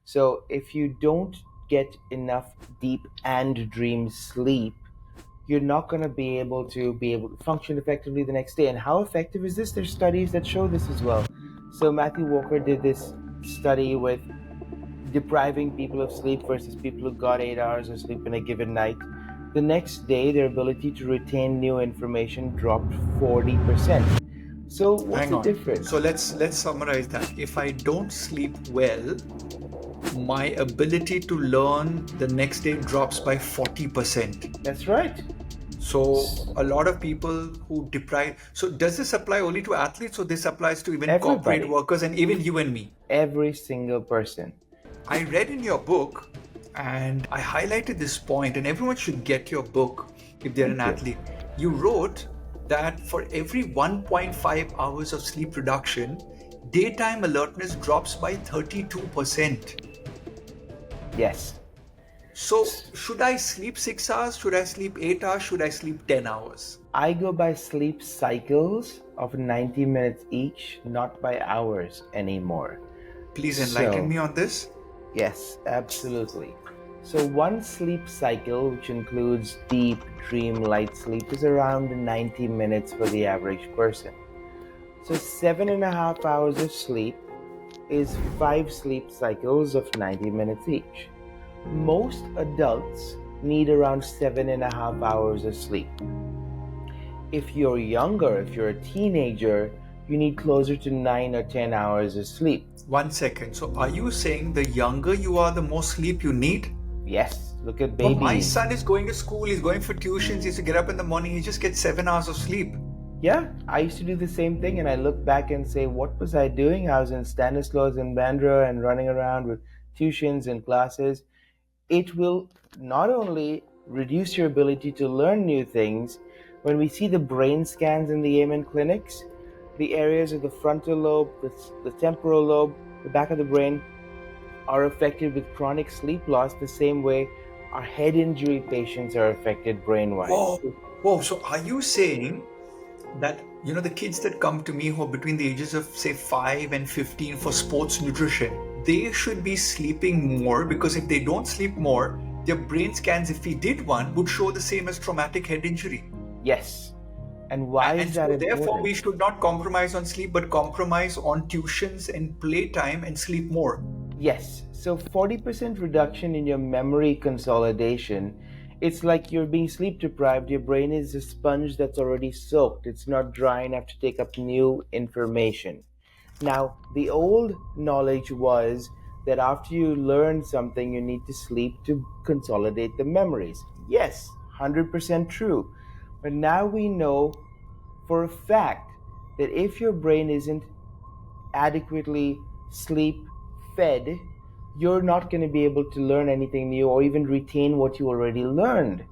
So if you don't get enough deep and dream sleep, you're not going to be able to function effectively the next day. And how effective is this? There's studies that show this as well. So Matthew Walker did this study with depriving people of sleep versus people who got 8 hours of sleep in a given night. The next day, their ability to retain new information dropped 40%. So what's Hang the on. So difference? let's summarize that. If I don't sleep well, my ability to learn the next day drops by 40%. That's right. So a lot of people who deprive. So does this apply only to athletes, or this applies to even corporate Everybody, workers and even you and me? every single person. I read in your book and I highlighted this point, and everyone should get your book if they're an Thank you. athlete. You wrote that for every 1.5 hours of sleep reduction, daytime alertness drops by 32%. Yes. So, should I sleep 6 hours? Should I sleep 8 hours? Should I sleep 10 hours? I go by sleep cycles of 90 minutes each, not by hours anymore. Please enlighten So, me on this. yes, absolutely. So, one sleep cycle, which includes deep, dream, light sleep, is around 90 minutes for the average person. So, 7.5 hours of sleep is 5 sleep cycles of 90 minutes each. Most adults need around 7.5 hours of sleep. If you're younger, if you're a teenager, you need closer to 9 or 10 hours of sleep. 1 second. So, are you saying the younger you are, the more sleep you need? Yes, look at Well, my babies. son is going to school, he's going for tuitions, he has to get up in the morning, he just gets 7 hours of sleep. Yeah, I used to do the same thing, and I look back and say, what was I doing? I was in Stanislaus and Bandra and running around with tuitions and classes. It will not only reduce your ability to learn new things, when we see the brain scans in the Amen clinics, the areas of the frontal lobe, the temporal lobe, the back of the brain are affected with chronic sleep loss the same way our head injury patients are affected brain wise. Whoa, whoa. So are you saying that, the kids that come to me who are between the ages of say 5 and 15 for sports nutrition, they should be sleeping more, because if they don't sleep more, their brain scans, if we did one, would show the same as traumatic head injury. Yes. And why And is that so therefore important? we should not compromise on sleep, but compromise on tuitions and playtime and sleep more. Yes. So 40% reduction in your memory consolidation. It's like you're being sleep deprived. Your brain is a sponge that's already soaked. It's not dry enough to take up new information. Now, the old knowledge was that after you learn something, you need to sleep to consolidate the memories. Yes, 100% true. But now we know for a fact that if your brain isn't adequately sleep fed, you're not going to be able to learn anything new or even retain what you already learned.